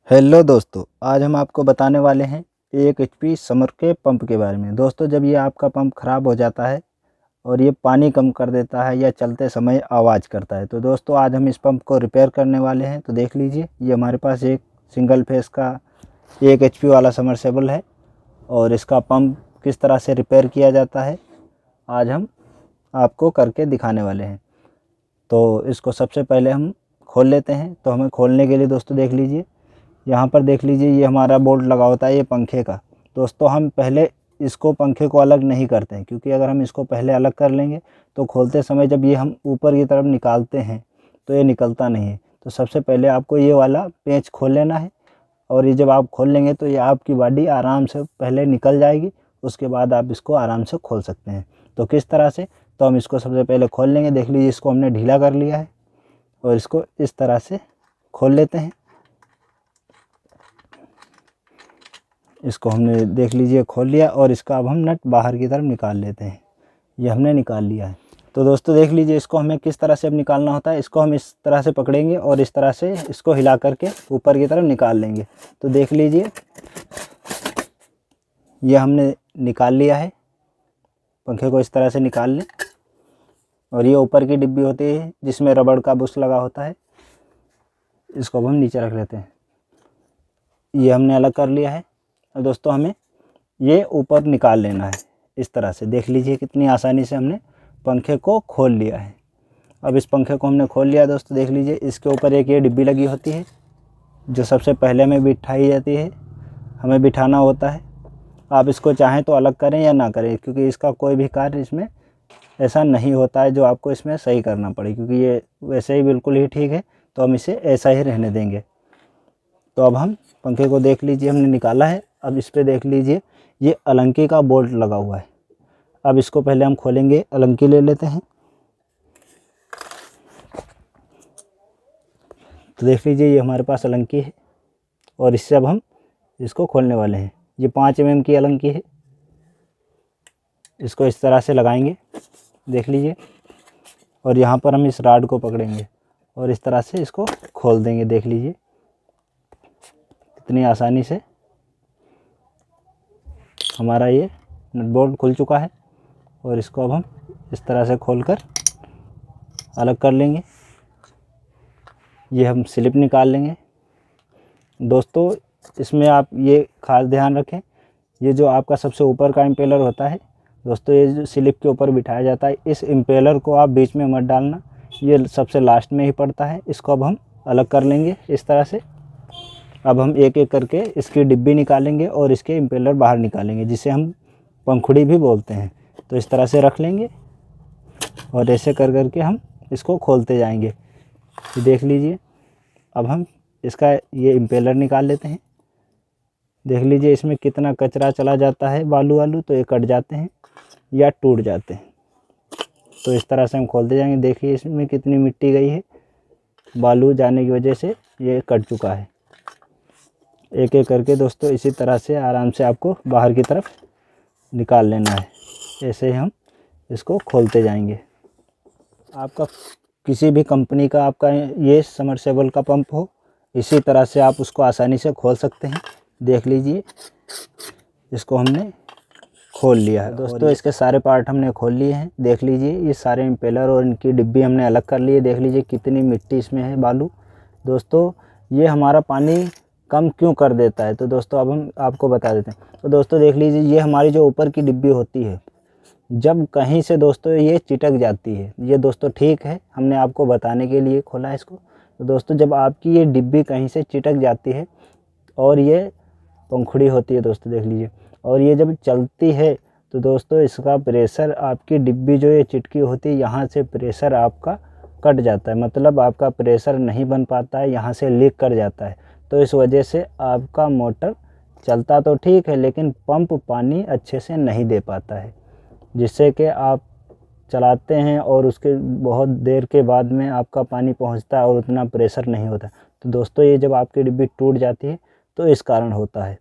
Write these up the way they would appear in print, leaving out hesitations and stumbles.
Hello दोस्तों, आज हम आपको बताने वाले हैं 1 एचपी समर के पंप के बारे में। दोस्तों, जब ये आपका पंप ख़राब हो जाता है और ये पानी कम कर देता है या चलते समय आवाज़ करता है, तो दोस्तों आज हम इस पंप को रिपेयर करने वाले हैं। तो देख लीजिए, ये हमारे पास एक सिंगल फेस का 1 एचपी वाला समरसेबल है और इसका पंप किस तरह से रिपेयर किया जाता है आज हम आपको करके दिखाने वाले हैं। तो इसको सबसे पहले हम खोल लेते हैं। तो हमें खोलने के लिए दोस्तों देख लीजिए, यहाँ पर देख लीजिए, ये हमारा बोल्ट लगा होता है ये पंखे का। दोस्तों, हम पहले इसको पंखे को अलग नहीं करते हैं, क्योंकि अगर हम इसको पहले अलग कर लेंगे तो खोलते समय जब ये हम ऊपर की तरफ निकालते हैं तो ये निकलता नहीं है। तो सबसे पहले आपको ये वाला पेंच खोल लेना है और ये जब आप खोल लेंगे तो ये आपकी बॉडी आराम से पहले निकल जाएगी। उसके बाद आप इसको आराम से खोल सकते हैं। तो किस तरह से, तो हम इसको सबसे पहले खोल लेंगे। देख लीजिए, इसको हमने ढीला कर लिया है और इसको इस तरह से खोल लेते हैं। इसको हमने देख लीजिए खोल लिया और इसका अब हम नट बाहर की तरफ निकाल लेते हैं। ये हमने निकाल लिया है। तो दोस्तों देख लीजिए, इसको हमें किस तरह से अब निकालना होता है। इसको हम इस तरह से पकड़ेंगे और इस तरह से इसको हिला करके ऊपर की तरफ निकाल लेंगे। तो देख लीजिए, ये हमने निकाल लिया है। पंखे को इस तरह से निकाल लें और ये ऊपर की डिब्बी होती है जिसमें रबड़ का बुश लगा होता है, इसको अब हम नीचे रख लेते हैं। ये हमने अलग कर लिया है। और दोस्तों, हमें ये ऊपर निकाल लेना है इस तरह से। देख लीजिए कितनी आसानी से हमने पंखे को खोल लिया है। अब इस पंखे को हमने खोल लिया दोस्तों। देख लीजिए, इसके ऊपर एक ये डिब्बी लगी होती है जो सबसे पहले हमें बिठाई जाती है, हमें बिठाना होता है। आप इसको चाहें तो अलग करें या ना करें, क्योंकि इसका कोई भी कार्य इसमें ऐसा नहीं होता है जो आपको इसमें सही करना पड़े, क्योंकि ये वैसे ही बिल्कुल ही ठीक है। तो हम इसे ऐसा ही रहने देंगे। तो अब हम पंखे को देख लीजिए हमने निकाला है। अब इस पे देख लीजिए, ये अलंकी का बोल्ट लगा हुआ है। अब इसको पहले हम खोलेंगे, अलंकी ले लेते हैं। तो देख लीजिए, ये हमारे पास अलंकी है और इससे अब हम इसको खोलने वाले हैं। ये 5 mm की अलंकी है। इसको इस तरह से लगाएंगे, देख लीजिए, और यहाँ पर हम इस राड को पकड़ेंगे और इस तरह से इसको खोल देंगे। देख लीजिए कितनी आसानी से हमारा ये नट बोल्ट खुल चुका है। और इसको अब हम इस तरह से खोलकर अलग कर लेंगे। ये हम स्लिप निकाल लेंगे। दोस्तों, इसमें आप ये खास ध्यान रखें, ये जो आपका सबसे ऊपर का इम्पेलर होता है दोस्तों, ये जो स्लिप के ऊपर बिठाया जाता है, इस इम्पेलर को आप बीच में मत डालना, ये सबसे लास्ट में ही पड़ता है। इसको अब हम अलग कर लेंगे इस तरह से। अब हम एक एक करके इसकी डिब्बी निकालेंगे और इसके इम्पेलर बाहर निकालेंगे, जिसे हम पंखुड़ी भी बोलते हैं। तो इस तरह से रख लेंगे और ऐसे कर करके हम इसको खोलते जाएंगे। ये देख लीजिए, अब हम इसका ये इम्पेलर निकाल लेते हैं। देख लीजिए इसमें कितना कचरा चला जाता है, बालू वालू, तो ये कट जाते हैं या टूट जाते हैं। तो इस तरह से हम खोलते जाएंगे। देखिए इसमें कितनी मिट्टी गई है, बालू जाने की वजह से ये कट चुका है। एक एक करके दोस्तों इसी तरह से आराम से आपको बाहर की तरफ निकाल लेना है। ऐसे ही हम इसको खोलते जाएंगे। आपका किसी भी कंपनी का आपका ये समरसेबल का पंप हो, इसी तरह से आप उसको आसानी से खोल सकते हैं। देख लीजिए, इसको हमने खोल लिया है दोस्तों। इसके सारे पार्ट हमने खोल लिए हैं। देख लीजिए, ये सारे इम्पेलर और इनकी डिब्बी हमने अलग कर लिए। देख लीजिए कितनी मिट्टी इसमें है, बालू। दोस्तों, ये हमारा पानी कम क्यों कर देता है, तो दोस्तों अब हम आपको बता देते हैं। तो दोस्तों देख लीजिए, ये हमारी जो ऊपर की डिब्बी होती है, जब कहीं से दोस्तों ये चिटक जाती है, ये दोस्तों ठीक है, हमने आपको बताने के लिए खोला है इसको। तो दोस्तों, जब आपकी ये डिब्बी कहीं से चिटक जाती है और ये पंखुड़ी होती है दोस्तों, देख लीजिए, और ये जब चलती है तो दोस्तों इसका प्रेशर, आपकी डिब्बी जो ये चिटकी होती है, यहाँ से प्रेशर आपका कट जाता है। मतलब आपका प्रेशर नहीं बन पाता है, यहाँ से लीक कर जाता है। तो इस वजह से आपका मोटर चलता तो ठीक है, लेकिन पंप पानी अच्छे से नहीं दे पाता है, जिससे कि आप चलाते हैं और उसके बहुत देर के बाद में आपका पानी पहुंचता है और उतना प्रेशर नहीं होता। तो दोस्तों, ये जब आपकी डिब्बी टूट जाती है तो इस कारण होता है।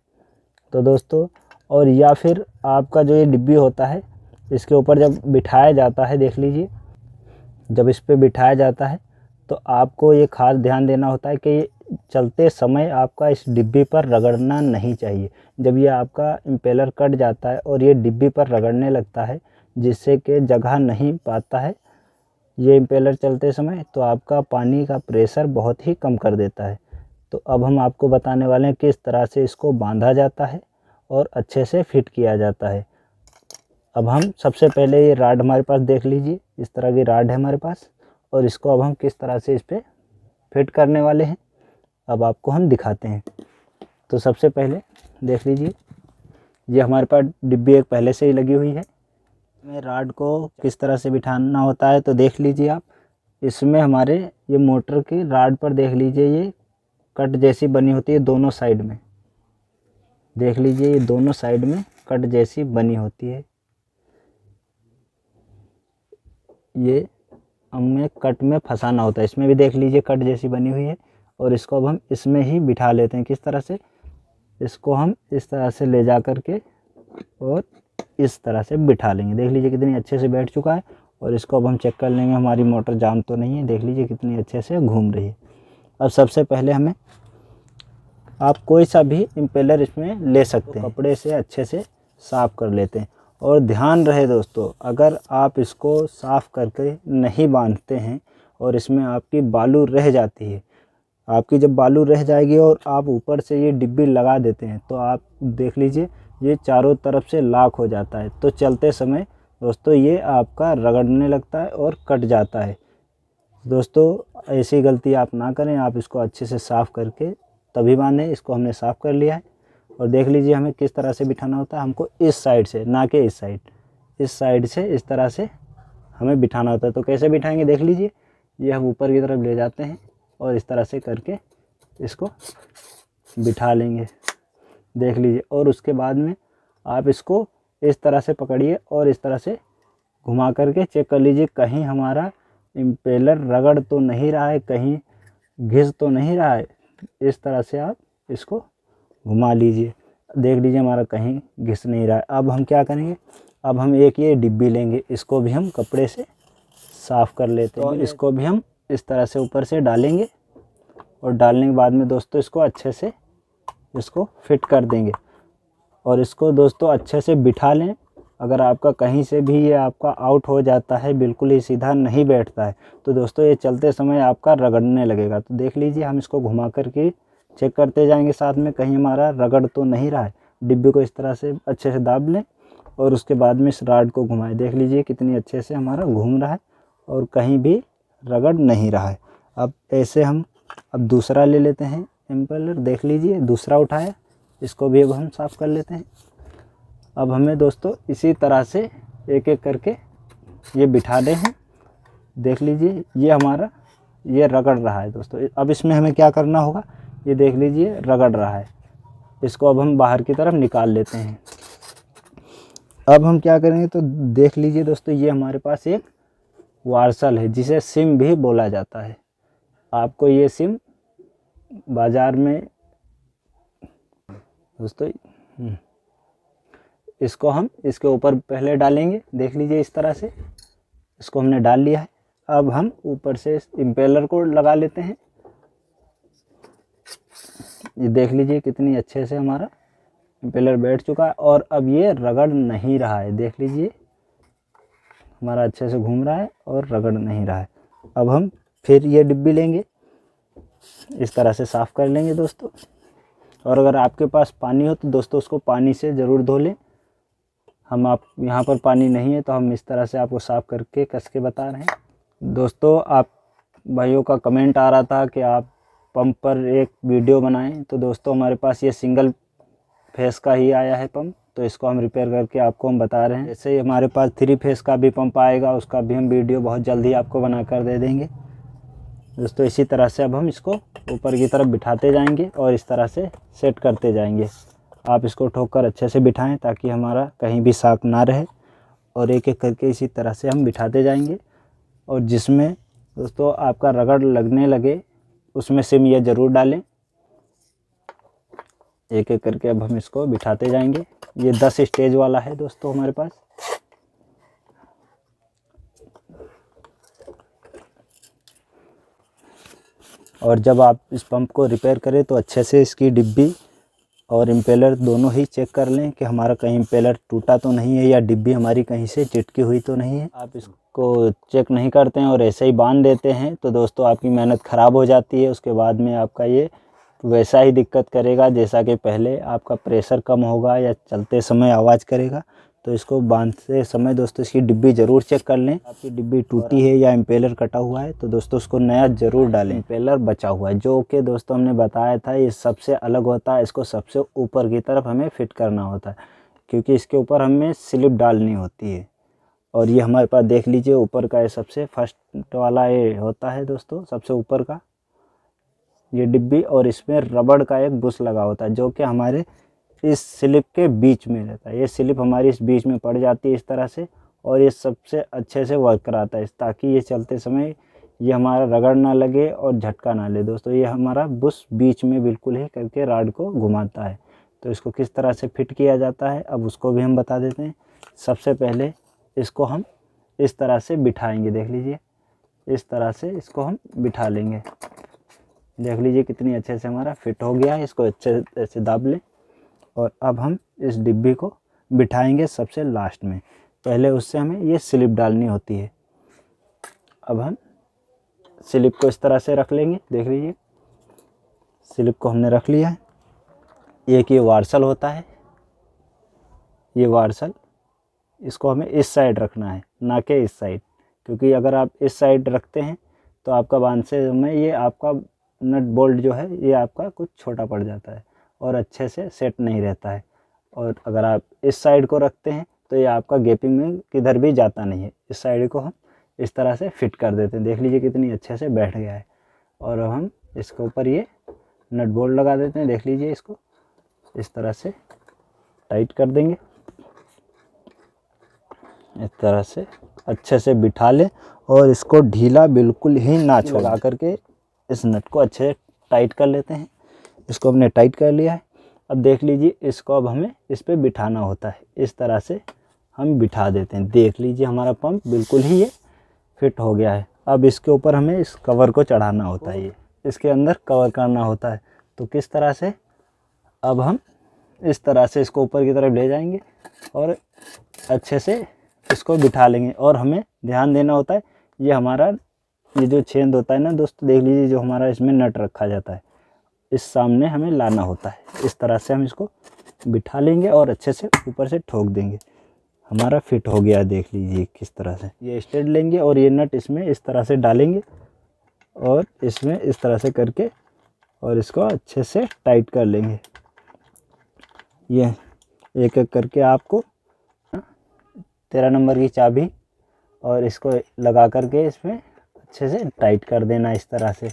तो दोस्तों, और या फिर आपका जो ये डिब्बी होता है, इसके ऊपर जब बिठाया जाता है, देख लीजिए, जब इस पे बिठाया जाता है तो आपको ये खास ध्यान देना होता है कि चलते समय आपका इस डिब्बी पर रगड़ना नहीं चाहिए। जब ये आपका इम्पेलर कट जाता है और ये डिब्बी पर रगड़ने लगता है, जिससे कि जगह नहीं पाता है ये इम्पेलर चलते समय, तो आपका पानी का प्रेशर बहुत ही कम कर देता है। तो अब हम आपको बताने वाले हैं किस तरह से इसको बांधा जाता है और अच्छे से फिट किया जाता है। अब हम सबसे पहले ये राड हमारे पास देख लीजिए, इस तरह की राड है हमारे पास, और इसको अब हम किस तरह से इस पर फिट करने वाले हैं अब आपको हम दिखाते हैं। तो सबसे पहले देख लीजिए, ये हमारे पास डिब्बी एक पहले से ही लगी हुई है। में राड को किस तरह से बिठाना होता है तो देख लीजिए आप, इसमें हमारे ये मोटर की राड पर देख लीजिए ये कट जैसी बनी होती है दोनों साइड में। देख लीजिए ये दोनों साइड में कट जैसी बनी होती है। ये हमें कट में फंसाना होता है, इसमें भी देख लीजिए कट जैसी बनी हुई है। और इसको अब हम इसमें ही बिठा लेते हैं। किस तरह से, इसको हम इस तरह से ले जा कर के और इस तरह से बिठा लेंगे। देख लीजिए कितनी अच्छे से बैठ चुका है। और इसको अब हम चेक कर लेंगे हमारी मोटर जाम तो नहीं है। देख लीजिए कितनी अच्छे से घूम रही है। अब सबसे पहले हमें, आप कोई सा भी इम्पेलर इसमें ले सकते हैं, कपड़े से अच्छे से साफ़ कर लेते हैं। और ध्यान रहे दोस्तों, अगर आप इसको साफ़ करके नहीं बांधते हैं और इसमें आपकी बालू रह जाती है, आपकी जब बालू रह जाएगी और आप ऊपर से ये डिब्बी लगा देते हैं, तो आप देख लीजिए ये चारों तरफ से लॉक हो जाता है। तो चलते समय दोस्तों ये आपका रगड़ने लगता है और कट जाता है। दोस्तों ऐसी गलती आप ना करें, आप इसको अच्छे से साफ़ करके तभी बांधें। इसको हमने साफ़ कर लिया है। और देख लीजिए हमें किस तरह से बिठाना होता है, हमको इस साइड से, ना कि इस साइड, इस साइड से इस तरह से हमें बिठाना होता है। तो कैसे बिठाएंगे देख लीजिए, ये हम ऊपर की तरफ ले जाते हैं और इस तरह से करके इसको बिठा लेंगे। देख लीजिए, और उसके बाद में आप इसको इस तरह से पकड़िए और इस तरह से घुमा करके चेक कर लीजिए कहीं हमारा इम्पेलर रगड़ तो नहीं रहा है, कहीं घिस तो नहीं रहा है। इस तरह से आप इसको घुमा लीजिए, देख लीजिए हमारा कहीं घिस नहीं रहा है। अब हम क्या करेंगे, अब हम एक ये डिब्बी लेंगे, इसको भी हम कपड़े से साफ़ कर लेते हैं। और इसको भी हम इस तरह से ऊपर से डालेंगे और डालने के बाद में दोस्तों इसको अच्छे से इसको फिट कर देंगे। और इसको दोस्तों अच्छे से बिठा लें। अगर आपका कहीं से भी ये आपका आउट हो जाता है, बिल्कुल ही सीधा नहीं बैठता है, तो दोस्तों ये चलते समय आपका रगड़ने लगेगा। तो देख लीजिए हम इसको घुमा कर के चेक करते जाएंगे साथ में, कहीं हमारा रगड़ तो नहीं रहा है। डिब्बे को इस तरह से अच्छे से दाब लें और उसके बाद में इस राड को घुमाएं। देख लीजिए कितनी अच्छे से हमारा घूम रहा है और कहीं भी रगड़ नहीं रहा है। अब ऐसे हम अब दूसरा ले लेते हैं इम्पेलर। देख लीजिए दूसरा उठाया, इसको भी अब हम साफ़ कर लेते हैं। अब हमें दोस्तों इसी तरह से एक एक करके ये बिठाने हैं। देख लीजिए ये हमारा ये रगड़ रहा है दोस्तों। अब इसमें हमें क्या करना होगा, ये देख लीजिए रगड़ रहा है, इसको अब हम बाहर की तरफ निकाल लेते हैं। अब हम क्या करेंगे, तो देख लीजिए दोस्तों ये हमारे पास एक वार्सल है जिसे सिम भी बोला जाता है। आपको ये सिम बाज़ार में दोस्तों इसको हम इसके ऊपर पहले डालेंगे। देख लीजिए इस तरह से इसको हमने डाल लिया है। अब हम ऊपर से इस इम्पेलर को लगा लेते हैं। ये देख लीजिए कितनी अच्छे से हमारा इम्पेलर बैठ चुका है और अब ये रगड़ नहीं रहा है। देख लीजिए हमारा अच्छे से घूम रहा है और रगड़ नहीं रहा है। अब हम फिर ये डिब्बी लेंगे, इस तरह से साफ़ कर लेंगे दोस्तों। और अगर आपके पास पानी हो तो दोस्तों उसको पानी से ज़रूर धो लें। हम आप यहाँ पर पानी नहीं है तो हम इस तरह से आपको साफ़ करके कस के बता रहे हैं। दोस्तों आप भाइयों का कमेंट आ रहा था कि आप पंप पर एक वीडियो बनाएं, तो दोस्तों हमारे पास ये सिंगल फेस का ही आया है पंप, तो इसको हम रिपेयर करके आपको हम बता रहे हैं। जैसे ही हमारे पास 3 फेस का भी पंप आएगा उसका भी हम वीडियो बहुत जल्दी आपको बना कर दे देंगे दोस्तों। इसी तरह से अब हम इसको ऊपर की तरफ बिठाते जाएंगे और इस तरह से सेट करते जाएंगे। आप इसको ठोक कर अच्छे से बिठाएं ताकि हमारा कहीं भी साक ना रहे। और एक एक करके इसी तरह से हम बिठाते जाएंगे। और जिसमें दोस्तों आपका रगड़ लगने लगे उसमें सिम ये ज़रूर डालें। एक एक करके अब हम इसको बिठाते जाएंगे। ये 10 स्टेज वाला है दोस्तों हमारे पास। और जब आप इस पंप को रिपेयर करें तो अच्छे से इसकी डिब्बी और इम्पेलर दोनों ही चेक कर लें कि हमारा कहीं इम्पेलर टूटा तो नहीं है या डिब्बी हमारी कहीं से चिटकी हुई तो नहीं है। आप इसको चेक नहीं करते हैं और ऐसे ही बांध देते हैं तो दोस्तों आपकी मेहनत ख़राब हो जाती है। उसके बाद में आपका ये वैसा ही दिक्कत करेगा जैसा कि पहले, आपका प्रेशर कम होगा या चलते समय आवाज़ करेगा। तो इसको बांधते समय दोस्तों इसकी डिब्बी ज़रूर चेक कर लें। आपकी डिब्बी टूटी है या इम्पेलर कटा हुआ है तो दोस्तों उसको नया ज़रूर डालें। इम्पेलर बचा हुआ है जो कि दोस्तों हमने बताया था ये सबसे अलग होता है, इसको सबसे ऊपर की तरफ हमें फिट करना होता है क्योंकि इसके ऊपर हमें स्लिप डालनी होती है। और ये हमारे पास देख लीजिए ऊपर का ये सबसे फर्स्ट वाला ये होता है दोस्तों, सबसे ऊपर का ये डिब्बी, और इसमें रबड़ का एक बुश लगा होता है जो कि हमारे इस स्लिप के बीच में रहता है। ये स्लिप हमारी इस बीच में पड़ जाती है इस तरह से, और ये सबसे अच्छे से वर्क कराता है ताकि ये चलते समय ये हमारा रगड़ ना लगे और झटका ना ले। दोस्तों ये हमारा बुश बीच में बिल्कुल ही करके राड को घुमाता है। तो इसको किस तरह से फिट किया जाता है अब उसको भी हम बता देते हैं। सबसे पहले इसको हम इस तरह से बिठाएंगे, देख लीजिए इस तरह से इसको हम बिठा लेंगे। देख लीजिए कितनी अच्छे से हमारा फिट हो गया है। इसको अच्छे से दाब लें और अब हम इस डिब्बी को बिठाएंगे सबसे लास्ट में। पहले उससे हमें ये स्लिप डालनी होती है। अब हम स्लिप को इस तरह से रख लेंगे, देख लीजिए स्लिप को हमने रख लिया है। एक ये वार्सल होता है, ये वार्सल, इसको हमें इस साइड रखना है ना कि इस साइड, क्योंकि अगर आप इस साइड रखते हैं तो आपका बांधते समय ये आपका नट बोल्ट जो है ये आपका कुछ छोटा पड़ जाता है और अच्छे से सेट नहीं रहता है। और अगर आप इस साइड को रखते हैं तो ये आपका गैपिंग में किधर भी जाता नहीं है। इस साइड को हम इस तरह से फिट कर देते हैं, देख लीजिए कितनी अच्छे से बैठ गया है। और अब हम इसके ऊपर ये नट बोल्ट लगा देते हैं, देख लीजिए इसको इस तरह से टाइट कर देंगे। इस तरह से अच्छे से बिठा लें और इसको ढीला बिल्कुल ही ना छोड़, लगा करके इस नट को अच्छे से टाइट कर लेते हैं। इसको हमने टाइट कर लिया है। अब देख लीजिए इसको अब हमें इस पर बिठाना होता है, इस तरह से हम बिठा देते हैं। देख लीजिए हमारा पंप बिल्कुल ही ये फिट हो गया है। अब इसके ऊपर हमें इस कवर को चढ़ाना होता है, ये इसके अंदर कवर करना होता है। तो किस तरह से, अब हम इस तरह से इसको ऊपर की तरफ ले जाएंगे और अच्छे से इसको बिठा लेंगे। और हमें ध्यान देना होता है ये हमारा ये जो छेद होता है ना दोस्तों, देख लीजिए जो हमारा इसमें नट रखा जाता है इस सामने हमें लाना होता है। इस तरह से हम इसको बिठा लेंगे और अच्छे से ऊपर से ठोक देंगे। हमारा फिट हो गया, देख लीजिए किस तरह से। ये स्टेड लेंगे और ये नट इसमें इस तरह से डालेंगे और इसमें इस तरह से करके और इसको अच्छे से टाइट कर लेंगे। ये एक एक करके आपको 13 नंबर की चाबी और इसको लगा करके इसमें अच्छे से टाइट कर देना इस तरह से।